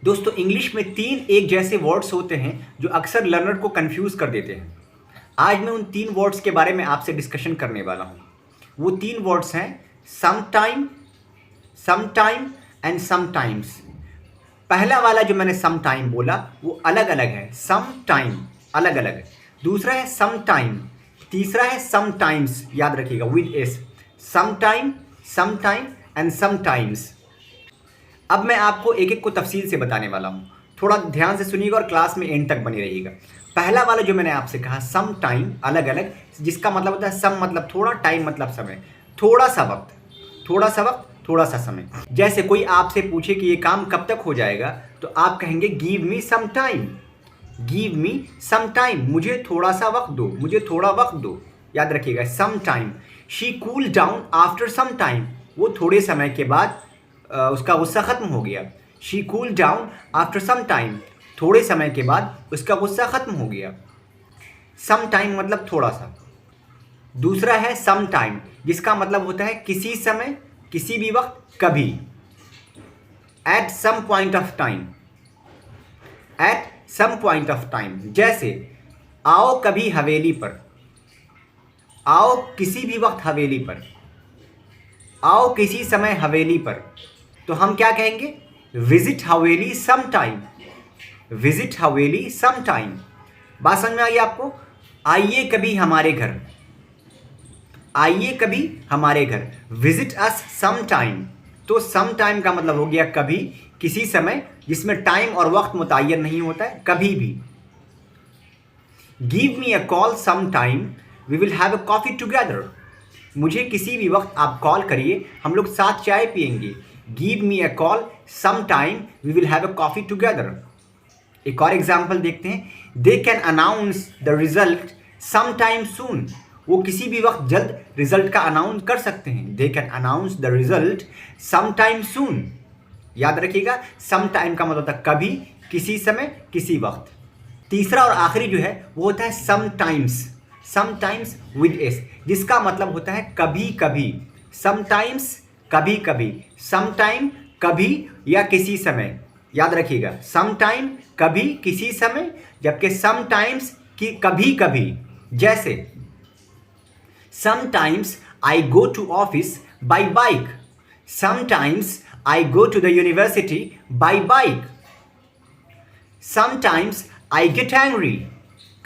दोस्तों इंग्लिश में 3 एक जैसे वर्ड्स होते हैं जो अक्सर लर्नर को कंफ्यूज कर देते हैं। आज मैं उन 3 वर्ड्स के बारे में आपसे डिस्कशन करने वाला हूँ। वो 3 वर्ड्स हैं समटाइम, समटाइम एंड समटाइम्स। पहला वाला जो मैंने समटाइम बोला वो अलग अलग है, समटाइम अलग अलग है। दूसरा है समटाइम, तीसरा है समटाइम्स, याद रखिएगा with S. Sometime, sometime and sometimes. अब मैं आपको एक एक को तफसील से बताने वाला हूँ, थोड़ा ध्यान से सुनिएगा और क्लास में एंड तक बने रहिएगा। पहला वाला जो मैंने आपसे कहा सम टाइम, अलग अलग, जिसका मतलब होता है सम मतलब थोड़ा, टाइम मतलब समय, थोड़ा सा वक्त, थोड़ा सा वक्त, थोड़ा सा समय। जैसे कोई आपसे पूछे कि ये काम कब तक हो जाएगा तो आप कहेंगे give me some time, give me some time, मुझे थोड़ा सा वक्त दो, मुझे थोड़ा वक्त दो। याद रखिएगा some time. She cool down after some time, वो थोड़े समय के बाद उसका गुस्सा ख़त्म हो गया। She cool down after some time, थोड़े समय के बाद उसका गुस्सा ख़त्म हो गया। सम टाइम मतलब थोड़ा सा। दूसरा है सम टाइम, जिसका मतलब होता है किसी समय, किसी भी वक्त, कभी। At some point of time, at some point of time. जैसे आओ कभी हवेली पर, आओ किसी भी वक्त हवेली पर, आओ किसी समय हवेली पर। तो हम क्या कहेंगे? विजिट हवेली सम टाइम, विजिट हवेली सम टाइम। बात समझ में आई आपको? आइए कभी हमारे घर, आइए कभी हमारे घर। Visit us some time. तो सम टाइम का मतलब हो गया कभी, किसी समय जिसमें टाइम और वक्त मुतय्यन नहीं होता है, कभी भी। Give me a call some time, we will have a coffee together. मुझे किसी भी वक्त आप कॉल करिए, हम लोग साथ चाय पियेंगे। Give me a call some time, we will have a coffee together. एक और एग्जाम्पल देखते हैं। They can announce the result some time soon. वो किसी भी वक्त जल्द रिजल्ट का अनाउंस कर सकते हैं। They can announce the result some time soon. याद रखिएगा सम टाइम का मतलब होता है कभी, किसी समय, किसी वक्त। तीसरा और आखिरी जो है वो होता है समटाइम्स, समटाइम्स विद एस, जिसका मतलब होता है कभी कभी। समटाइम्स कभी कभी, समटाइम कभी या किसी समय। याद रखिएगा समटाइम कभी, किसी समय, जबकि समटाइम्स की कभी कभी। जैसे sometimes I go to office by bike, sometimes I go to the university by bike. Sometimes I get angry,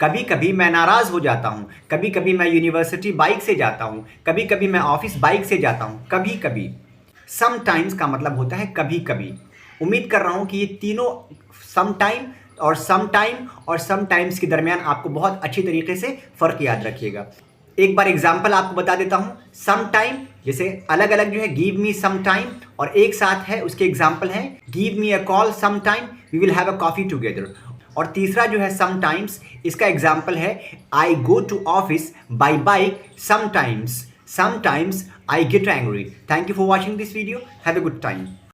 कभी कभी मैं नाराज़ हो जाता हूँ, कभी कभी मैं यूनिवर्सिटी बाइक से जाता हूँ, कभी कभी मैं ऑफिस बाइक से जाता हूँ, कभी कभी। समटाइम्स का मतलब होता है कभी कभी। उम्मीद कर रहा हूँ कि ये तीनों समटाइम और समटाइम्स के दरमियान आपको बहुत अच्छी तरीके से फ़र्क याद रखिएगा। एक बार एग्जाम्पल आपको बता देता हूँ। समटाइम जैसे अलग अलग जो है गिव मी सम टाइम, और एक साथ है उसके एग्जाम्पल हैं give me a call some time, we will have a coffee together. और तीसरा जो है समटाइम्स, इसका एग्जाम्पल है I go to office by bike sometimes, sometimes I get angry. Thank you for watching this video, have a good time.